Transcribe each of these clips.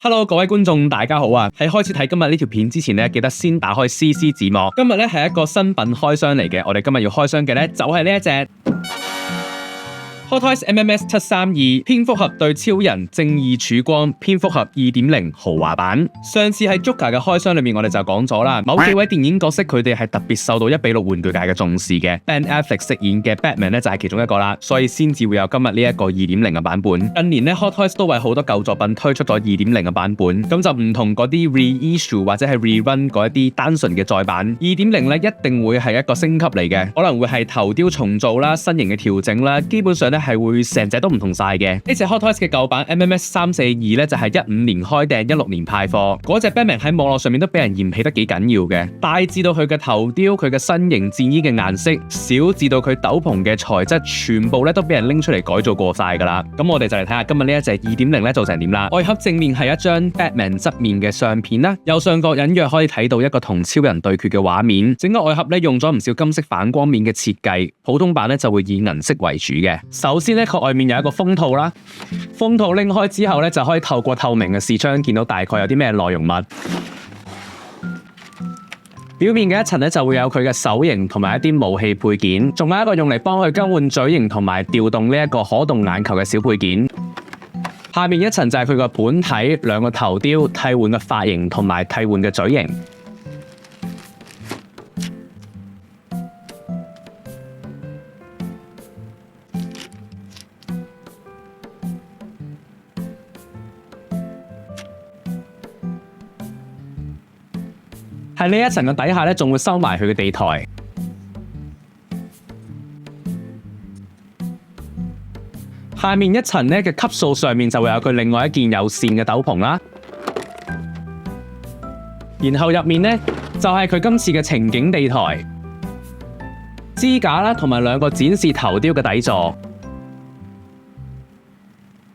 Hello， 各位觀眾，大家好啊！喺開始睇今日呢條片之前呢，記得先打開 CC 字幕。今日呢係一個新品開箱嚟嘅，我哋今日要開箱嘅呢就係呢一隻。Hot Toys MMS 732蝙蝠俠對超人正義曙光蝙蝠俠 2.0 豪華版。上次喺 Joker 嘅開箱裏面，我哋就講咗啦，某幾位電影角色佢哋係特別受到1:6玩具界嘅重視嘅。Ben Affleck 飾演嘅 Batman 呢就係其中一個啦，所以先至會有今日呢一個 2.0 嘅版本。近年呢 Hot Toys 都為好多舊作品推出咗 2.0 嘅版本，咁就唔同嗰啲 reissue 或者係 rerun 嗰一啲單純嘅再版。2.0 呢一定會係一個升級嚟嘅，可能會係頭雕重做啦、身形嘅調整啦，基本上呢係會成隻都唔同晒嘅。呢隻 Hot Toys 嘅舊版 MMS 342呢就係15年開訂，16年派貨。嗰隻 Batman 喺網絡上面都俾人嫌棄得幾緊要嘅，大至到佢嘅頭雕、佢嘅身形、戰衣嘅顏色，小至到佢斗篷嘅材質，全部咧都俾人拎出嚟改造過晒噶啦。咁我哋就嚟睇下今日呢一隻 2.0 咧做成點啦。外盒正面係一張 Batman 側面嘅相片啦，右上角隱約可以睇到一個同超人對決嘅畫面。整個外盒咧用咗唔少金色反光面嘅設計，普通版咧就會以銀色為主嘅。首先咧，外面有一個封套啦，封套拎開之後咧，就可以透過透明嘅視窗見到大概有啲咩內容物。表面嘅一層咧就會有佢嘅手型同埋一啲武器配件，仲有一個用嚟幫佢更換嘴型同埋調動呢一個可動眼球嘅小配件。下面一層就係佢個本體、兩個頭雕、替換嘅髮型同埋替換嘅嘴型。喺呢一層嘅底下咧，仲會收埋佢嘅地台。下面一層咧嘅級數上面就會有佢另外一件有線嘅斗篷啦。然後入面咧就係佢今次嘅情景地台、支架啦，同埋兩個展示頭雕嘅底座。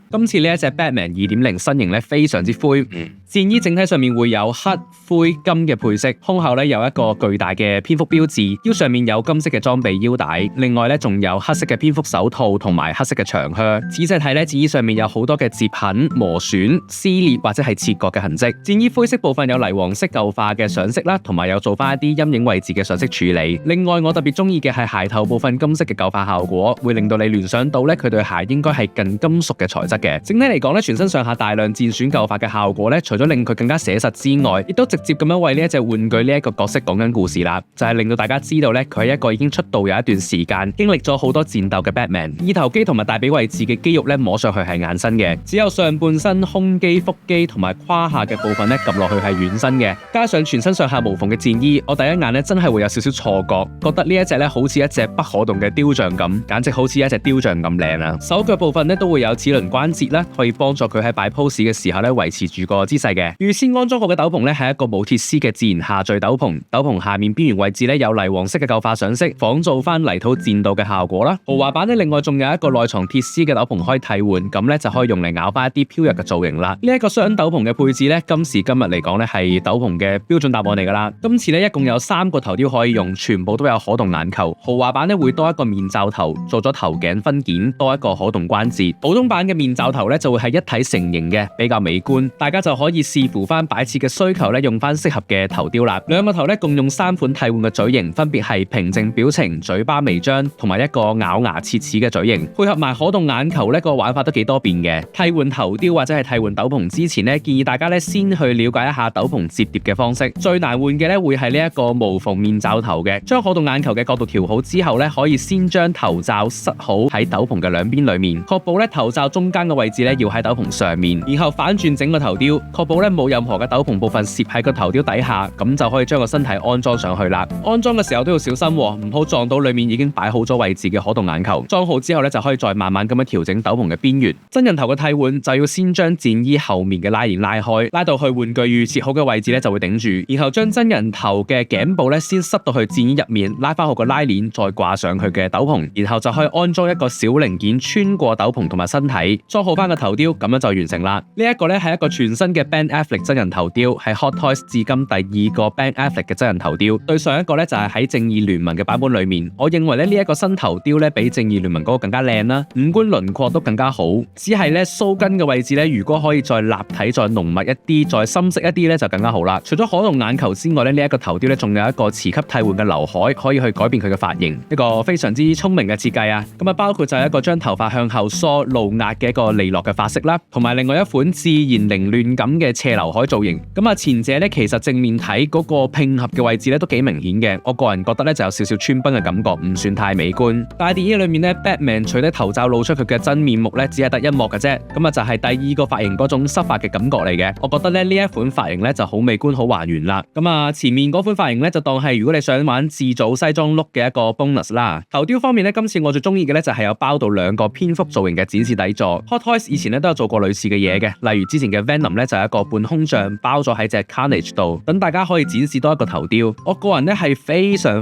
今次呢一隻 Batman 2.0 身形咧非常之灰，戰衣整體上面會有黑、灰、金嘅配色，胸口咧有一個巨大嘅蝙蝠標誌，腰上面有金色嘅裝備腰帶，另外咧仲有黑色嘅蝙蝠手套同埋黑色嘅長靴。仔細睇咧，戰衣上面有好多嘅折痕、磨損、撕裂或者係切割嘅痕跡。戰衣灰色部分有泥黃色舊化嘅上色啦，同埋有做翻一啲陰影位置嘅上色處理。另外我特別中意嘅係鞋頭部分金色嘅舊化效果，會令到你聯想到咧佢對鞋應該係近金屬嘅材質。整體嚟講咧，全身上下大量戰損舊化嘅效果咧，除咗令佢更加寫實之外，亦都直接咁樣為呢一隻玩具呢一個角色講緊故事啦。就係令到大家知道咧，佢係一個已經出道有一段時間，經歷咗好多戰鬥嘅 Batman。二頭肌同埋大髀位置嘅肌肉咧，摸上去係硬身嘅，只有上半身胸肌、腹肌同埋胯下嘅部分咧，撳落去係軟身嘅。加上全身上下無縫嘅戰衣，我第一眼咧真係會有少少錯覺，覺得呢一隻咧好似一隻不可動嘅雕像咁，簡直好似一隻雕像咁靚啊！手腳部分咧都會有齒輪關節啦，可以幫助佢喺擺 pose 嘅時候咧維持住個姿勢嘅。預先安裝好嘅斗篷咧係一個冇鐵絲嘅自然下墜斗篷，斗篷下面邊緣位置咧有泥黃色嘅舊化上色，仿造翻泥土戰鬥嘅效果啦。豪華版咧另外仲有一個內藏鐵絲嘅斗篷可以替換，咁咧就可以用嚟咬翻一啲飄逸嘅造型啦。呢一個雙斗篷嘅配置咧，今時今日嚟講咧係斗篷嘅標準答案嚟噶啦。今次咧一共有3個頭雕可以用，全部都有可動眼球。豪華版咧會多一個面罩頭，做咗頭頸分件，多一個可動關節。普通版嘅面罩頭咧就會係一體成型嘅，比較美觀。大家就可以視乎翻擺設嘅需求咧，用翻適合嘅頭雕啦。兩個頭咧共用3款替換嘅嘴型，分別係平靜表情、嘴巴微張同埋一個咬牙切齒嘅嘴型，配合埋可動眼球呢個玩法都幾多變嘅。替換頭雕或者係替換斗篷之前咧，建議大家咧先去了解一下斗篷摺疊嘅方式。最難換嘅咧會係呢一個無縫面罩頭嘅，將可動眼球嘅角度調好之後咧，可以先將頭罩塞好喺斗篷嘅兩邊裏面，確保咧頭罩中間嘅位置咧要喺斗篷上面，然後反轉整個頭雕，確保咧冇任何嘅斗篷部分攝喺個頭雕底下，咁就可以將個身體安裝上去啦。安裝嘅時候都要小心，唔好撞到裏面已經擺好咗位置嘅可動眼球。裝好之後咧，就可以再慢慢咁樣調整斗篷嘅邊緣。真人頭嘅替換就要先將戰衣後面嘅拉鏈拉開，拉到去玩具預設好嘅位置咧就會頂住，然後將真人頭嘅頸部咧先塞到去戰衣入面，拉翻好個拉鏈，再掛上佢嘅斗篷，然後就可以安裝一個小零件穿過斗篷同埋身體，裝好翻個頭雕，咁樣就完成啦。呢一個咧係一個全新嘅 Ben Affleck 真人頭雕，係 Hot Toys 至今第2個 Ben Affleck 嘅真人頭雕。對上一個咧就係喺正義聯盟嘅版本裏面，我認為咧呢一個新頭雕咧比正義聯盟嗰個更加靚啦，五官輪廓都更加好。只係咧鬚根嘅位置咧，如果可以再立體、再濃密一啲、再深色一啲咧就更加好啦。除咗可動眼球之外咧，呢一個頭雕咧仲有一個磁吸替換嘅劉海，可以去改變佢嘅髮型，一個非常之聰明嘅設計啊！咁啊，包括就係一個將頭髮向後梳露壓嘅一個利落嘅髮色啦，同埋另外一款自然凌亂感嘅斜劉海造型。咁啊，前者咧其實正面睇嗰個拼合嘅位置咧都幾明顯嘅，我個人覺得咧就有少少穿崩嘅感覺，唔算太美觀。但係電影裏面咧 Batman 除低頭罩露出佢嘅真面目咧，只係得一幕嘅啫。咁啊就係第2個髮型嗰種濕髮嘅感覺嚟嘅。我覺得咧呢一款髮型咧就好美觀、好還原啦。咁啊前面嗰款髮型咧就當係如果你想玩自組西裝 look 嘅一個 bonus 啦。頭雕方面咧，今次我最中意嘅咧就係有包到2個蝙蝠造型嘅展示底座。Hot Toys 以前咧都有做過類似嘅嘢嘅，例如之前嘅 Venom 咧就係一個半空像包咗喺隻 Carnage 度，等大家可以展示多一個頭雕。我個人咧係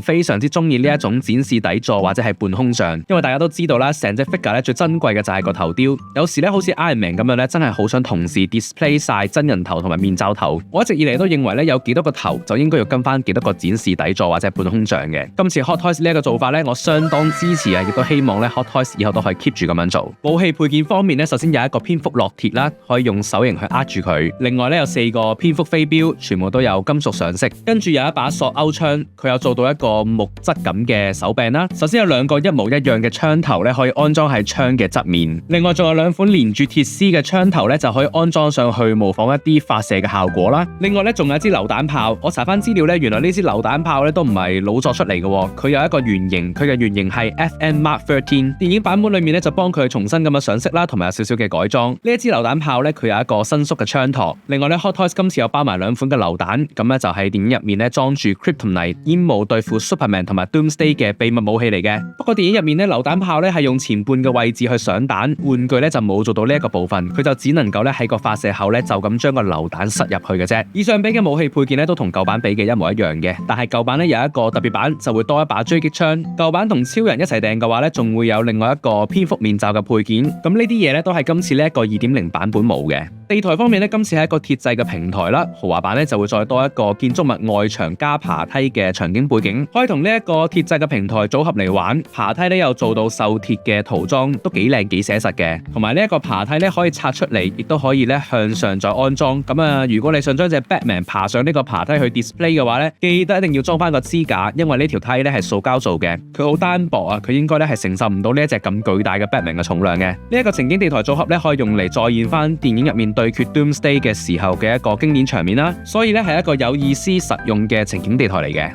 非常之中意呢一種展示底座或者係半空像，因為大家都知道啦，成隻 figure 咧最珍貴嘅就係個頭雕。有時咧好似 Iron Man 咁樣咧，真係好想同時 display 晒真人頭同埋面罩頭。我一直以嚟都認為咧，有幾多個頭就應該要跟翻幾多個展示底座或者半空像嘅。今次 Hot Toys 呢一個做法咧，我相當支持啊，亦都希望咧 Hot Toys 以後都可以 keep 住咁樣做。武器配件方面咧，首先有一個蝙蝠烙鐵啦，可以用手型去握住佢。另外咧有4個蝙蝠飛鏢，全部都有金屬上色。跟住有一把索鈎槍，佢有做到一個木質感嘅手柄啦。首先有2個一模一樣嘅槍頭咧，可以安裝喺槍嘅側面。另外仲有2款連住鐵絲嘅槍頭咧，就可以安裝上去模仿一啲發射嘅效果啦。另外咧仲有一支榴彈炮，我查翻資料咧，原來呢支榴彈炮咧都唔係老作出嚟嘅，佢有一個原型，佢嘅原型係 FN Mark 13。電影版本裏面咧就幫佢重新咁樣上色啦，同埋有少少嘅改裝。呢一支榴彈炮咧，佢有一個伸縮嘅槍托。另外咧 Hot Toys 今次有包埋2款嘅榴彈，咁咧就係電影入面咧裝住 Kryptonite 煙霧對付 Superman 同埋 Doomsday 嘅秘密武器嚟嘅。不過電影入面咧榴彈炮咧係用前半嘅位置去上彈，玩具咧就冇做到呢一個部分，佢就只能夠咧喺個發射口咧就咁將個榴彈塞入去嘅啫。以上比嘅武器配件咧都同舊版比嘅一模一樣嘅，但係舊版咧有一個特別版就會多一把狙擊槍。舊版同超人一齊訂嘅話咧，仲會有另外一個蝙蝠面罩嘅配件。咁呢啲嘢咧都係今次呢一個 2.0 版本冇嘅。地台方面咧，今次係一個鐵製嘅平台啦，豪華版咧就會再多一個建築物外牆加爬梯嘅場景背景，可以同呢一個鐵製嘅平台組合嚟玩。爬梯咧又做到鏽鐵嘅塗裝，都幾靚幾寫實嘅。同埋呢一個爬梯咧可以拆出嚟，亦都可以咧向上再安裝。咁啊，如果你想將隻 Batman 爬上呢個爬梯去 display 嘅話咧，記得一定要裝翻個支架，因為呢條梯咧係塑膠做嘅，佢好單薄啊，佢應該咧係承受唔到呢一隻咁巨大嘅 Batman 嘅重量嘅。呢一個情景地台組合咧可以用嚟再現翻電影入面對決 Doomsday 嘅時候嘅一個經典場面啦，所以咧係一個有意思實用嘅情景地台嚟嘅。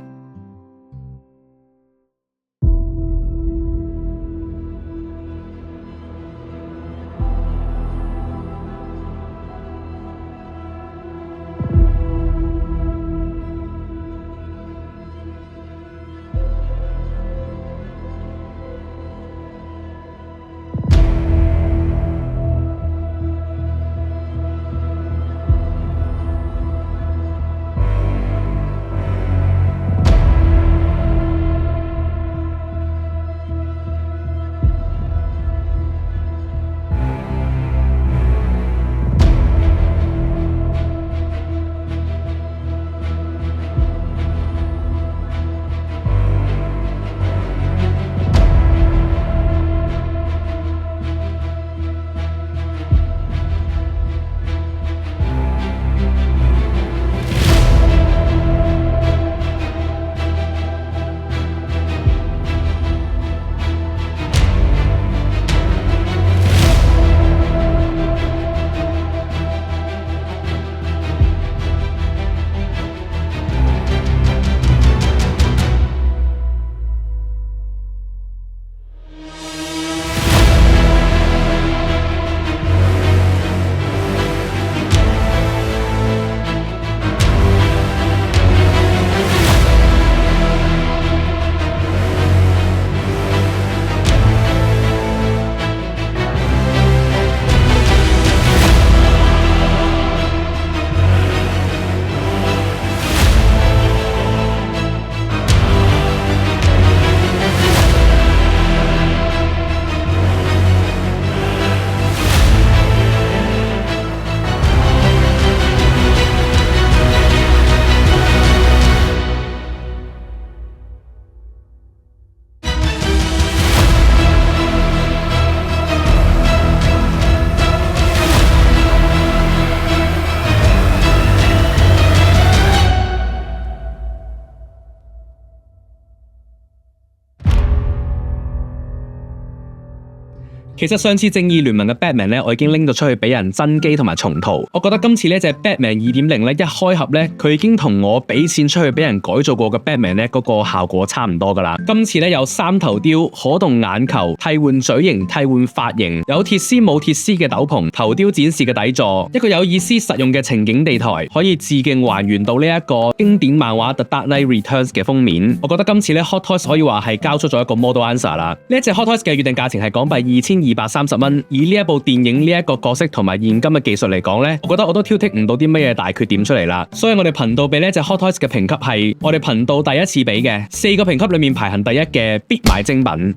其實上次正義聯盟嘅 Batman 咧，我已經拎咗出去俾人真機同埋重塗。我覺得今次呢隻 Batman 2.0咧，一開盒咧，佢已經同我俾錢出去俾人改造過嘅 Batman 咧嗰個效果差唔多噶啦。今次咧有3頭雕、可動眼球、替換嘴型、替換髮型，有鐵絲冇鐵絲嘅斗篷、頭雕展示嘅底座，一個有意思實用嘅情景地台，可以致敬還原到呢一個經典漫畫 The Dark Knight Returns 嘅封面。我覺得今次咧 Hot Toys 可以話係交出咗一個 model answer 啦。呢一隻 Hot Toys 嘅預定價錢係港幣2230蚊，以呢一部電影呢一個角色同埋現今嘅技術嚟講咧，我覺得我都挑剔唔到啲乜嘢大缺點出嚟啦。所以我哋頻道俾呢隻 Hot Toys 嘅評級係我哋頻道第一次俾嘅4個評級裏面排行第一嘅必買精品。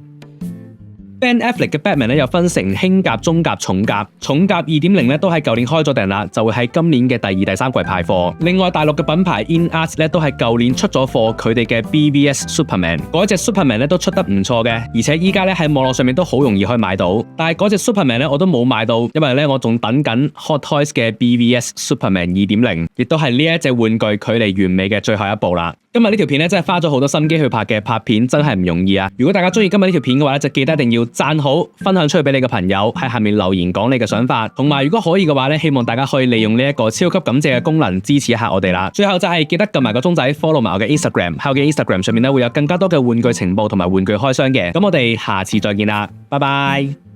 Ben Affleck 嘅 Batman 咧又分成輕甲、中甲、重甲。重甲 2.0 咧都喺舊年開咗訂啦，就會喺今年嘅第2、第3季派貨。另外大陸嘅品牌 InArt 咧都係舊年出咗貨佢哋嘅 BVS Superman， 嗰隻 Superman 咧都出得唔錯嘅，而且依家咧喺網絡上面都好容易可以買到。但係嗰隻 Superman 咧我都冇買到，因為咧我仲等緊 Hot Toys 嘅 BVS Superman 2.0， 亦都係呢一隻玩具距離完美嘅最後一步啦。今日呢條片咧真係花咗好多心機去拍嘅，拍片真係唔容易啊！如果大家中意今日呢條片嘅話咧，就記得一定要讚好、分享出去俾你嘅朋友，喺下面留言講你嘅想法，同埋如果可以嘅話咧，希望大家可以利用呢一個超級感謝嘅功能支持一下我哋啦。最後就係記得撳埋個鐘仔 follow 埋我嘅 Instagram， 喺我嘅 Instagram 上面咧會有更加多嘅玩具情報同埋玩具開箱嘅。咁我哋下次再見啦，拜拜。